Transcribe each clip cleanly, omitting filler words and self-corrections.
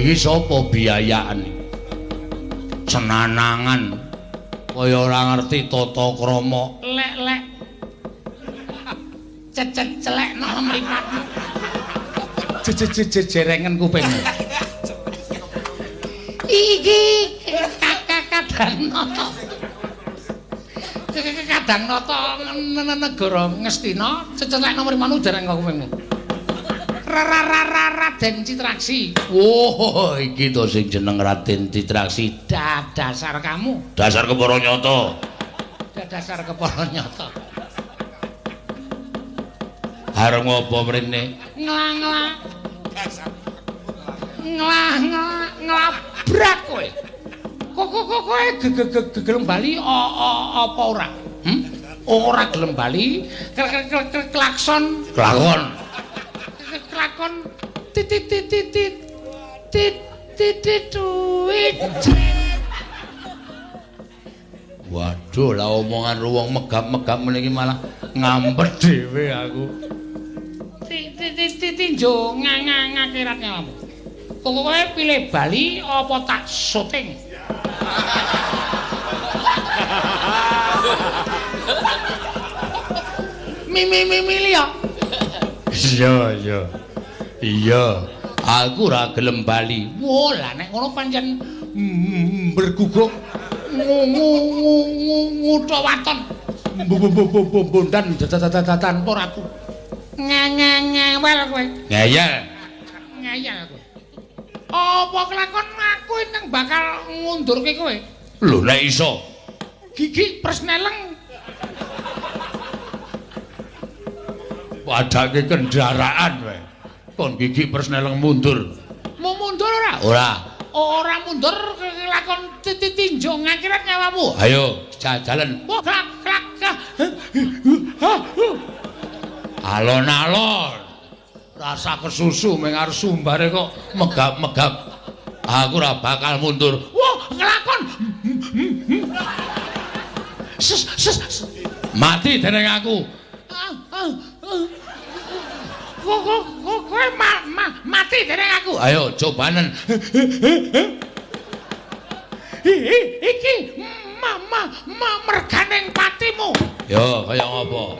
Iki sapa biayaan? Senanangan. Kaya ora ngerti tata krama. Lek. Celekno mripatmu. Jerengen kupingmu. Iki kadang nata. Kadang nata negara Ngastina, cecelekno mripatmu dereng kupingmu. Raden Citraksi. Oh, iki to sing jeneng Raden Citraksi. Dasar kamu. Dasar kepara nyata. Dasar kepala nyata. Arep ngopo mrene? Nglabrak kowe. Kowe gelem bali apa ora? Ora gelem bali. Klakson. Kelakon duit. Waduh, lah omongan ruwong megap-megap ngene iki malah ngampet dhewe aku. Tinjo ngakirat nyawamu. Kowe pilih Bali apa tak syuting? Milih ya. Iya. Aku ora gelem bali. Wah, lah nek ngono pancen berguguk nguthuk waton. Bondan tanpa ratu. Ngewel kowe. Ngeyel kowe. Apa kelakon aku nang bakal ngundurke kowe? Lho nek iso. Gigi persneleng. Padake kendaraan wae. Kon gigi persneleng mundur. Mau mundur ora? Ora mundur kelakon tinjo ngakhirat nyawamu. Ayo, jalan. Wah, klak. Alon-alon. Rasa kesusu meng arep sumbare kok megap-megap. Aku ora bakal mundur. Wah, kelakon. Mati dening aku. Kowe mati dening aku. Ayo cobanen. Iki merganing patimu. Yo, kaya ngopo?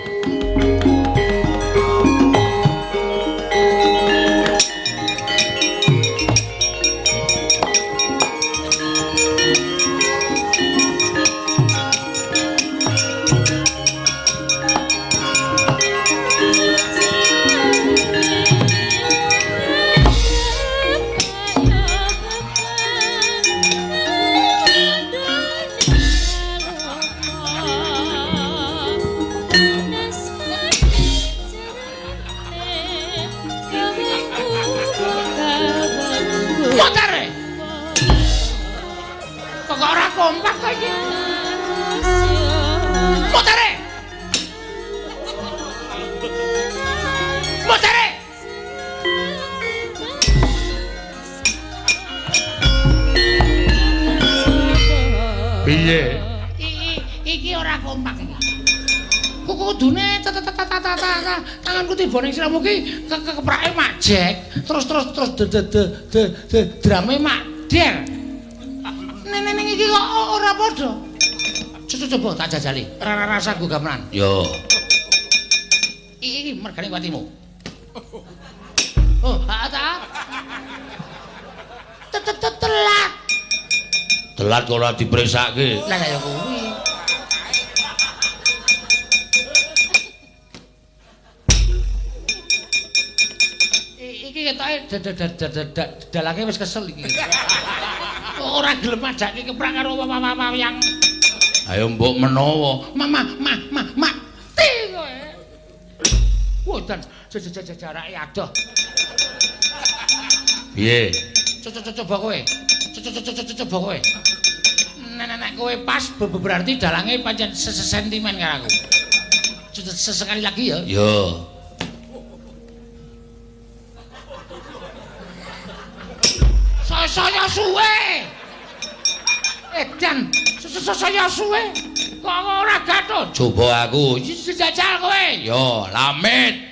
Kompak kok iki. Motare. Piye? Iki ora kompak iki. Kudune tanganku tiba ning siramu ki keprake majek, terus drame mak der. Ning iki kok ora padha. Coba tak jajali. Rasa gue gamelan. Yo. Iki mergane patimu. Oh, ta. Telat. Telat kok ora dipreksake. Lah ya kuwi. Iki ketoke dalange wis kesel iki. Ora gelem majake keprak karo wayang. Ayo mbok menawa. Mati kowe. Wodan jarake adoh. Piye? Coba kowe. Coba kowe. Nek kowe pas berarti dalange pancen sentimen karo aku. Sesekali lagi ya. Yo. Saya suwe. Dan saya suwe. Kok ora gatot? Coba aku. Jajal kowe. Yo, lamit.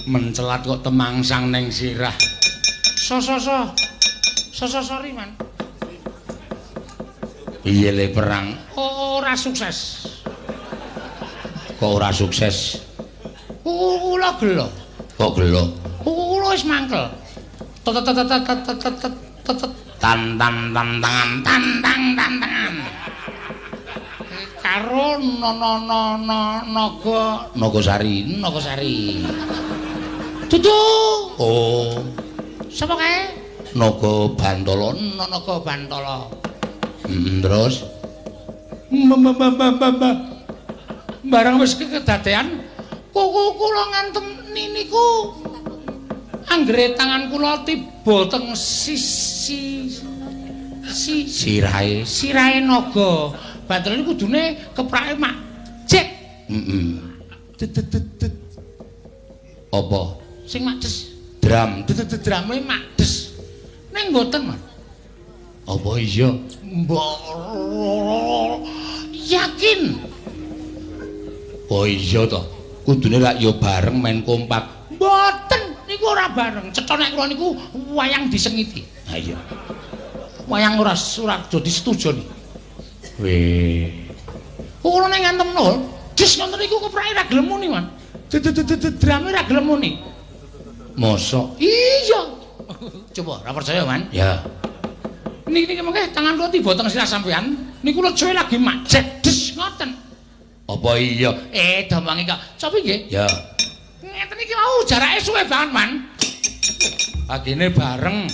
Mencelat kok temangsang ning sirah. Sorry, Man. Piye le perang? Ora sukses. Kok ora sukses? Kula gelo. Kok gelo? Kula wis mangkel. Tantangan. Karo Nogosari. Dudu. Oh. Sapa kae? Naga Bantala. Naga Bantala. Terus barang wis kedadean kula ngantem niku anggere tangan kula tiba teng sirahe naga Bantala niku kudune keprake mak jek. Apa? Sing makdes. Dram. Drame makdes. Ning mboten, Mas. Apa iya? Mbok yakin. Oh iya to. Kudune rak ya bareng main kompak. Mboten, niku ora bareng. Cetha nek kula niku wayang disengiti. Ha iya. Wayang ora dadi setujoni. Weh. Kula nek ngantem nol, dis ngoten niku keprake ra gelem muni, Man. Drame ra gelem muni. Mosok? Iya. Coba ra percaya, Man? Ya. Niki mengke tangan kula tiba teng sirah sampean, niku lejoe lagi macet des ngoten. Apa iya? Damange kok. Coba nggih. Ya. Ngeten iki mau jarake suwe banget, Man. Agine bareng.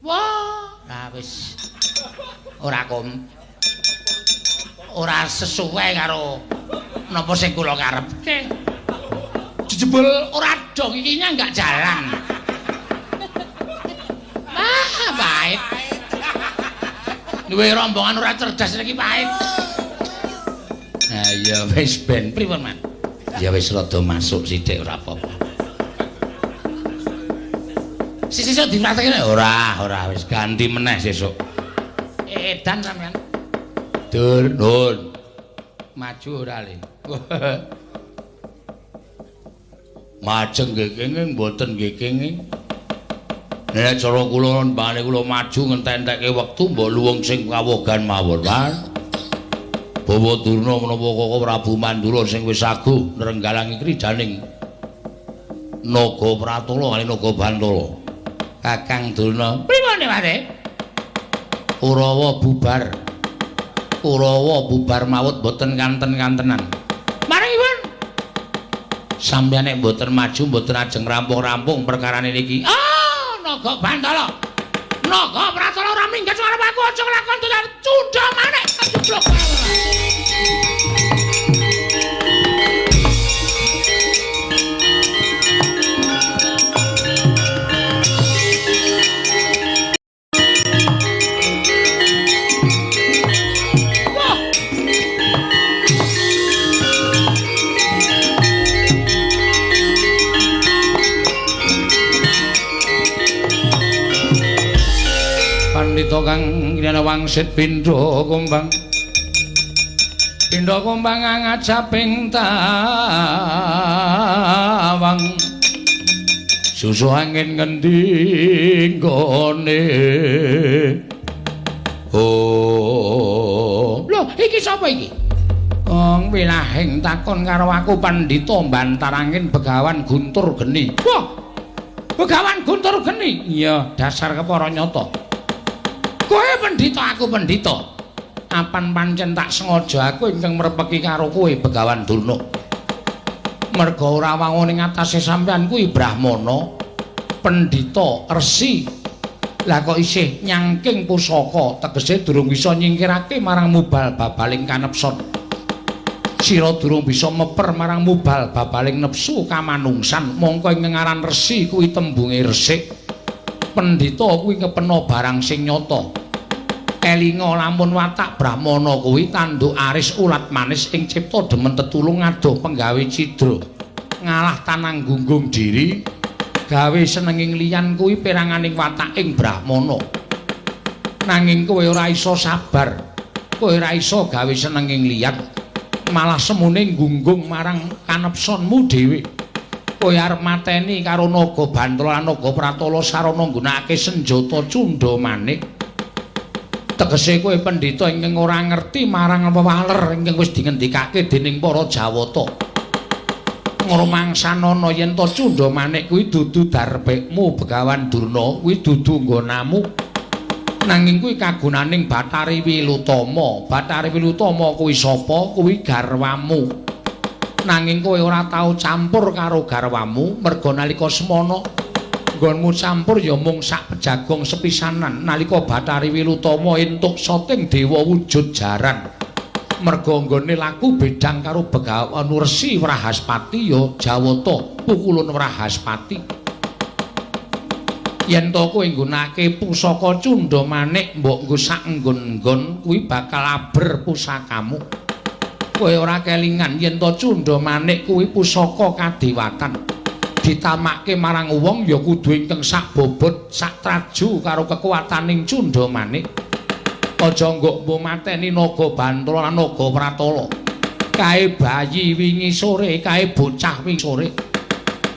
Wah, nah wis. Ora sesuai karo napa sing kula karepke. Jebul ora dong iki enggak jalan. Pahit. Duwe rombongan ora cerdas iki pahit. Nah ya wis ben Pripun, Man? ya wis rada masuk sithik ora apa-apa. Sesuk dipraktekne Ora wis ganti meneh sesuk. Edan sampean. Dur, nun. Maju ora le. Majeng nggih kenging mboten nggih kenging. Nek cara kula mbane kula maju ngentek-entekke wektu mbok luwung sing kawogan mawon, Mas. Bawa Durna menapa Koko Prabu Mandura sing wis aguh nrenggalangi kridaning Naga Pratala kali Naga Bantala. Kakang Durna, Pripun, Mare? Kurawa bubar mawut boten kanten-kantenan. Maripun? Sampeyan nek mboten maju mboten ajeng rampung-rampung perkarane niki. Naga Bantala. Naga Pratala ora minggat arep aku aja nglakon dolan cundha maneh. Aduh. Pandhita kang kirana wangsit pindha kumbang ngajaping tawang susu angin ngendi nggone Lho iki sapa iki? Wong wilahing takon karo aku Pandhita Bantarangin Begawan Guntur Geni. Wah, Begawan Guntur Geni. Iya, dasar kepara nyata. Kowe pendhita, aku pendhita. Apan pancen tak sengaja aku ingkang mrepeki karo kowe Begawan Durna. Merga ora wangun ing atase sampean kuwi Brahmana, pendhita resi. Lah kok isih nyangking pusaka, tegese durung bisa nyingkirake marang mubal babaling kanepsot. Sira durung bisa meper marang mubal babaling nepsu kamanungsan, mongko ing ngaran resi kuwi tembunge resik. Pendhita kuwi kepena barang sing nyata. Elinga lamun watak Brahmana kuwi tanduk aris ulat manis ing cipta demen tetulung adoh penggawe cidra. Ngalah tanang gunggung diri, gawe senenging liyan kuwi peranganing wataking Brahmana. Nanging kowe ora iso sabar. Kowe ora iso gawe senenging liyan. malah semune nggunggung marang kanepsonmu dhewe. Kowe arep mateni karo naga Bantala lan naga Pratala sarana nggunakake senjata cundha manik. Tegese kowe pendhita ingkang ora ngerti marang wewaler ingkang wis dingendikake dening para Jawata. Ngrumangsana yen to cundha manik kuwi dudu darbekmu Begawan Durna, kuwi dudu nggonamu. Nanging kuwi kagunaning Bathari Wilutama. Bathari Wilutama kuwi sapa? Kuwi garwamu. Nanging kowe ora tau campur karo garwamu merga nalika semana nggonmu campur ya mung sak pejagong sepisanan nalika Bathari Wilutama entuk sating dewa wujud jaran. Merga nggone laku bedang karo Begawan Resi Wrahaspati ya Jawata pukulun Wrahaspati. Yen to kowe nggunakake pusaka cundha manik mbok nggo sak nggon-nggon kuwi bakal aber pusakamu. Kowe ora kelingan yen to cundha manik kuwi pusaka kadewatan. Ditamakke marang wong ya kudu ingkang sak bobot, sak traju karo kekuwataning cundha manik. Aja nggo mateni naga Bantala lan naga Pratala. Kae bayi wingi sore, kae bocah wingi sore.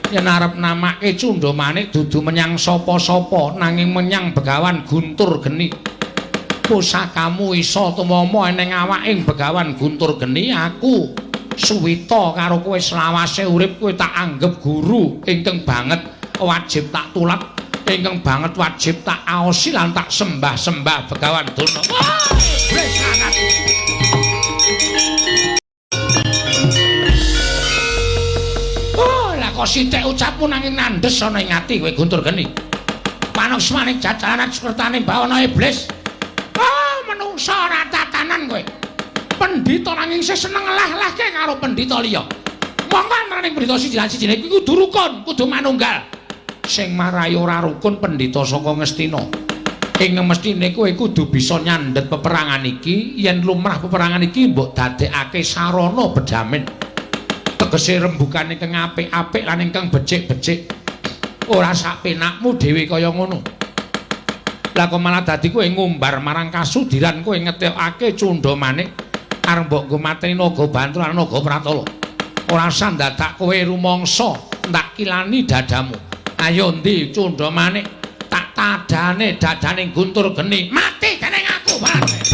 Yen arep namake cundha manik dudu menyang sapa-sapa nanging menyang Begawan Guntur Geni. Pusakamu isa tumama ning awaking Begawan Guntur Geni, aku suwita karo kowe selawase urip kowe tak anggep guru ingkang banget wajib tak tulat, ingkang banget wajib tak aosi lan tak sembah-sembah Begawan Durna. Wah, sangat. Oh, lah kok sithik ucapmu nanging nandes ana ing ati kowe Guntur Geni. Manungsmaning jajalanan sekertane bawana iblis. Menungsa ora tatanan kowe. Pendhita nanging seneng ngelah-elahke karo pendhita liya. Monggo ning pendhita siji-sijine kuwi kudu rukun, kudu manunggal. Sing marai ora rukun pendhita saka Ngastina. Ing mestine kowe kudu bisa nyandhet peperangan iki, yen lumrah peperangan iki mbok dadekake sarana bedamen. Tegese rembugan ingkang apik-apik lan ingkang becik-becik. Ora sak penakmu dhewe kaya ngono. Lah kok malah dadi kowe ngumbar marang kasudiran kowe ngetekake cundha manik arep mbok nggo mateni naga Bantala lan naga Pratala. Ora usah dadak kowe rumangsa ndak kilani dadamu. Ayo ndi cundha manik tak tadane dadaning Guntur Geni mati dening aku bareng.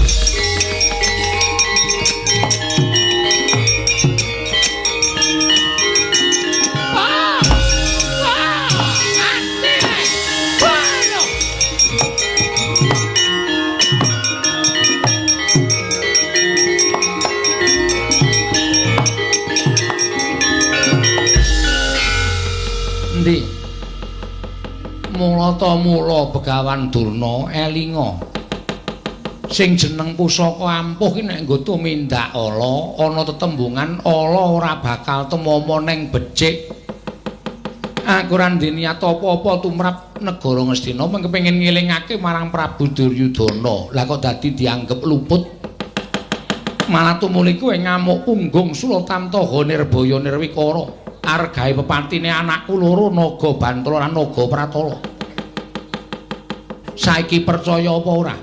Mula Begawan Durna elinga sing jeneng pusaka ampuh ki nek nggo tumindak ala ana tetembungan ala ora bakal tumama ning becik. Aku ora ndiniat apa-apa tumrap negara Ngastina mung kepengin ngelingake marang Prabu Duryudana. Lah kok dadi dianggep luput. Malah tumuli kowe ngamuk punggung Sultantaha Nirbaya Nirwikara. Argahe pepantine anakku loro naga Bantala lan naga Pratala. Saiki percaya apa ora?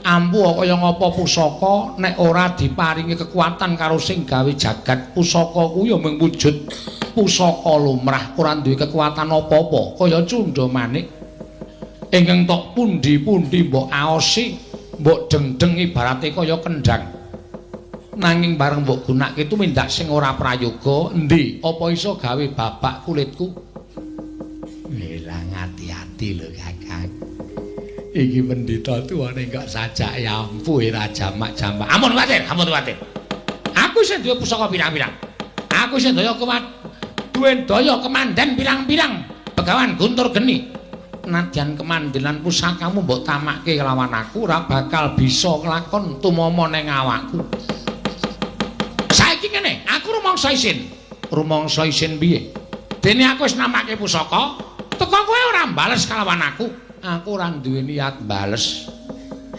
Ampuh kaya ngapa pusaka nek ora diparingi kekuatan karo sing gawe jagat. Pusaka kuwi ya mung wujud pusaka lumrah, ora duwe kekuatan apa-apa kaya cundha manik. Ingkang tok pundi-pundi mbok aosi, mbok deng-deng ibarate kaya kendhang. Nanging bareng mbok gunakake tumindak sing ora prayoga, endi apa iso gawe babak kulitku? Lah ngati-ati lho Kakang. Iki pendhita tuwane kok sajak ya ampuh ora jamak-jamak. Ampun kuwatir, ampun kuwatir. Aku sing duwe pusaka pirang-pirang. Aku sing duwe daya kemandan pirang-pirang. Begawan Guntur Geni. Nadyan kemandenan pusakamu mbok tamakke lawan aku ora bakal bisa kelakon tumama ning awakku. Saiki ngene, aku rumangsa isin. Rumangsa isin piye? Dene aku wis namake pusaka, teko kowe ora mbales kalawan aku. Aku ora duwe niat bales.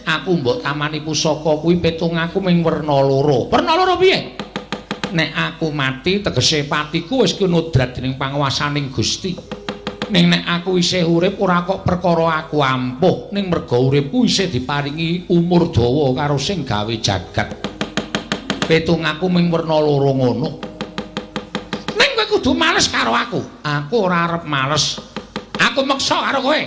Aku mbok tamani pusaka kuwi pitung aku ming werna loro. Werna loro piye? Nek aku mati tegese patiku wis kinudrat dening panguwasaning Gusti. Ning nek aku isih urip ora kok perkara aku ampuh, ning merga uripku isih diparingi umur dawa karo sing gawe jagat. Pitung aku ming werna loro ngono. Ning kowe kudu males karo aku. Aku ora arep males. Aku meksa karo kowe.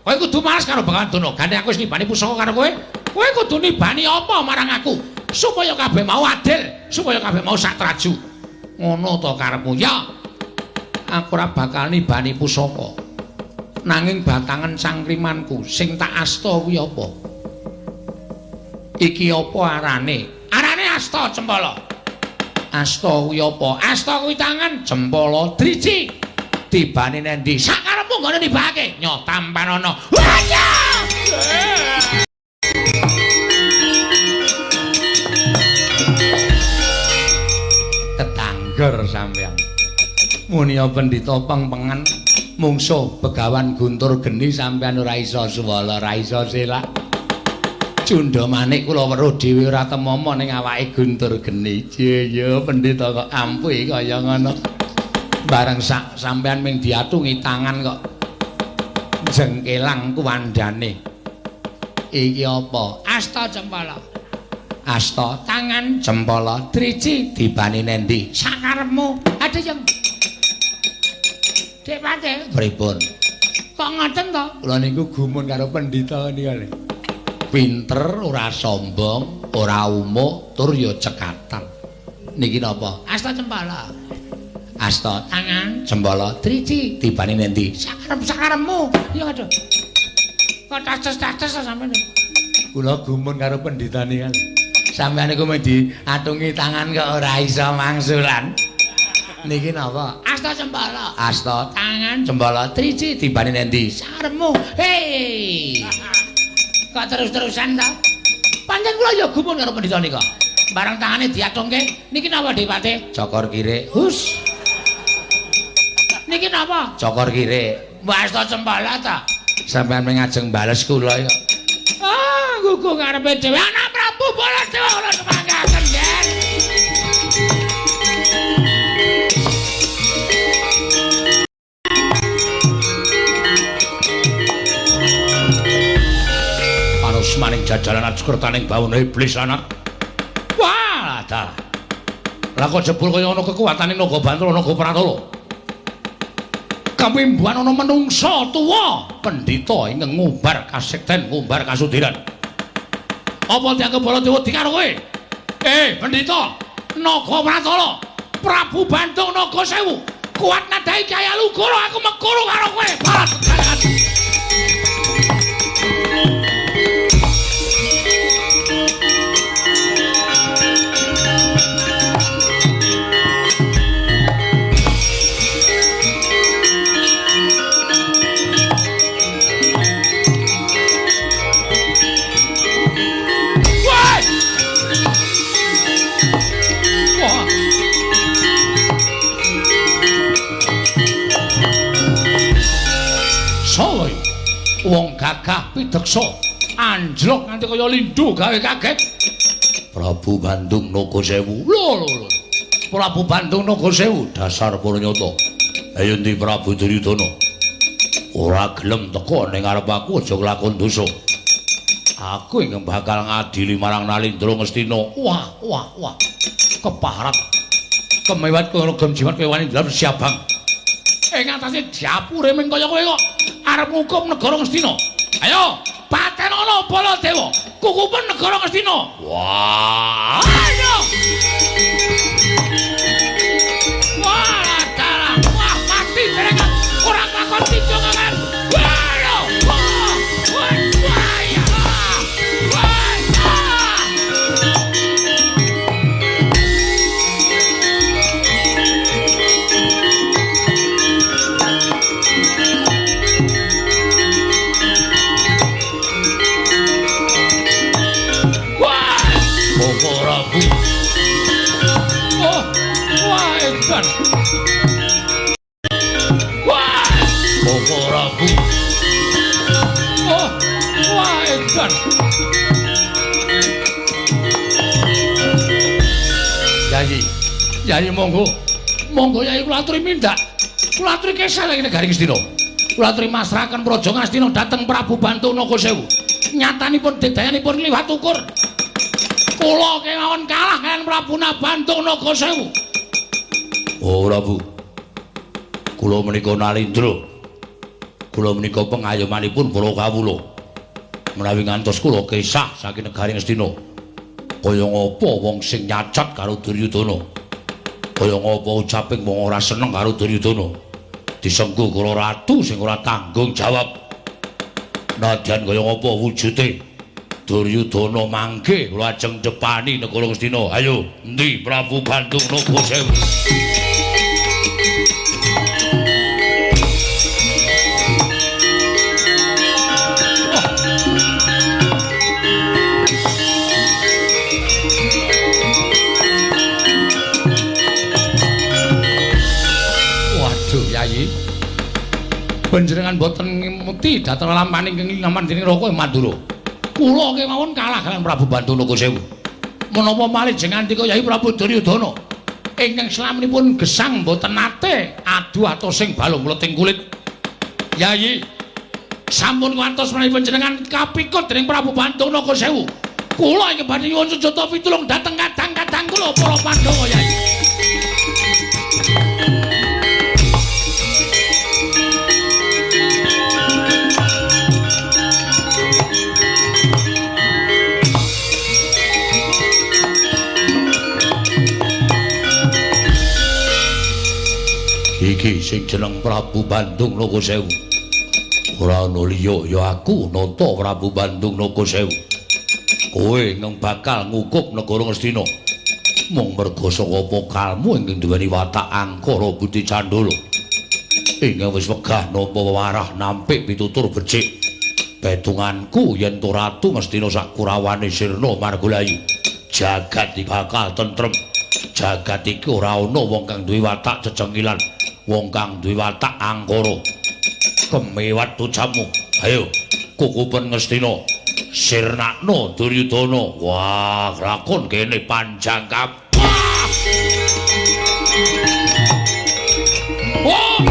Kowe kudu males karo Bengawan Durna. Gane aku wis nibani pusaka karo kowe. Kowe kudu nibani apa marang aku supaya kabeh mau adil, supaya kabeh mau satraju. Ngono to karepmu ya. Aku ora bakal nibani pusaka. Nanging batangan cangkrimanku sing tak asta kuwi apa? Iki apa arane? Arane asta cempala. Asta kuwi apa? Asta kuwi tangan, jempala driji. Tibane nendi? Sakarepmu ngono nibake. Nyo tampan ana. Waya! Ketangger sampean. Munia pendhita pengpengen mungsuh Begawan Guntur Geni sampean ora iso suwala, ora iso selak. Cundha manik kula weruh dhewe ora temomo ning awake Guntur Geni. Ya pendhita kok ampuh kaya ngono. Bareng sampean ming diatungi tangan kok jengkelang kuwandane. Iki apa? Asta cempala. Asta tangan jempala driji dibani nendi? Sakarepmu. Adeyeng. Dek Pate, pripun? Kok ngoten to? Kula niku gumun karo pendhita niki. Pinter, ora sombong, ora umuk, tur ya cekatan. Niki napa? Asta cempala. Asta tangan, jempala driji dibani nendi? Sakarepmu. Ya aduh. Kok taces-taces sampeyan. Kula gumun karo pendhita niki. Sampeyan niku mung diatungi tangan kok ora iso mangsulan. Niki napa? Asta cempala. Asta tangan jempala driji dibani nendi? Saremu. Hei. Kok terus-terusan ta? Pancen kula ya gumun karo pendhita nika. Bareng tangane diatungke, niki napa Dipate? Cokor kire. Hus. Niki napa? Cokor kire. Mbak Asta cempala ta? Sampeyan ngajeng bales kula ya. Ah, gugu ngarepe dhewe anak Prabu Baladewa kula semanggaken, Jen. Maning jajalan ajukertaning bawana iblis anak. Wah, dalah. Lah kok jebul kaya ana kekuwatane naga Bantara naga Pratala. Kamimbuhan ana menungsa tuwa pendhita ingkang ngumbar kasekten, ngumbar kasudiran. Apa dianggep Baladewa di karo kowe? Pendhita, naga Pratala, Prabu Bandung Naga Sewu, kuat nadai kaya lugoro aku mekuru karo kowe. Wong gagah pideksa anjlok nganti kaya lindhu gawe kaget. Prabu Bandung Naga Sewu. Lho. Prabu Bandung Naga Sewu dasar Puranyata. Ayo ndi Prabu Duryudana. Ora gelem teka ning arep aku aja nglakon dosa. Aku ingkang bakal ngadili marang Nalindra Ngastina. Wah. Keparat. Kemewat kaya regem jimat kaya wani dalam siabang. Ing atase diapure ming kaya kowe kok arep ngukum negara Ngastina. Ayo, patenana Baladewa, kukupen negara Ngastina. Wah, ayo. Wah, dalah. Wah, mati dereng ora takon tinjungan. Ayo. Edan. Wah, Bapak Prabu. Wah, edan. Yayi monggo. Monggo Yayi kula aturi mindak. Kula aturi kesah ing negari Ngastina. Kula aturi masrahaken Praja Ngastina dhateng Prabu Bandung Naga Sewu. Nyatanipun dedayanipun liwat ukur. Kula kemawon kalah kaliyan Prabu Nabantung Nagasewu. Oh Prabu. Kula menika Nalindra. Kula menika pengayomanipun para kawula. Menawi ngantos kula kesah saking negari Ngastina. Kaya ngapa wong sing nyacat karo Duryudana? Kaya ngapa ucaping wong ora seneng karo Duryudana? Disengku karo ratu sing ora tanggung jawab. Nadyan kaya ngapa wujude Duryudana mangke kula ajeng depani negara Ngastina. Ayo, endi Prabu Bandung Nagasewu? Panjenengan boten ngemuti dhateng lamaning kenging ngaman dening Raka Mandura. Kula kemawon kalah kaliyan Prabu Bandung Nagasewu. Menapa malih jeneng andika Yai Prabu Duryudana ingkang slaminipun gesang boten nate adu atosing balung mleting kulit. Yai sampun kantos menawi panjenengan kapikut dening Prabu Bandung Nagasewu. Kula ingkang badhe nyuwun sujata pitulung dhateng kadang-kadang kula para Pandhawa Yai. Iki sing jeneng Prabu Bandung Nagasewu. Ora ana liya ya aku nata Prabu Bandung Nagasewu. Kowe ingkang bakal ngukup negara Ngastina. Mung merga saka pokalmu ingkang duweni watak angkara budi candala. Ingkang wis wegah napa warah nampik pitutur becik. Petunganku yen to ratu Ngastina sak kurawane sirna margolayu. Jagat iki bakal tentrem. Jagat iki ora ana wong kang duwe watak cecengilan. Wong kang duwe watak angkara kemewat tujamu. Ayo kukupen Ngastina sirnakno Duryudana. Wah lakon kene panjang kap. Wah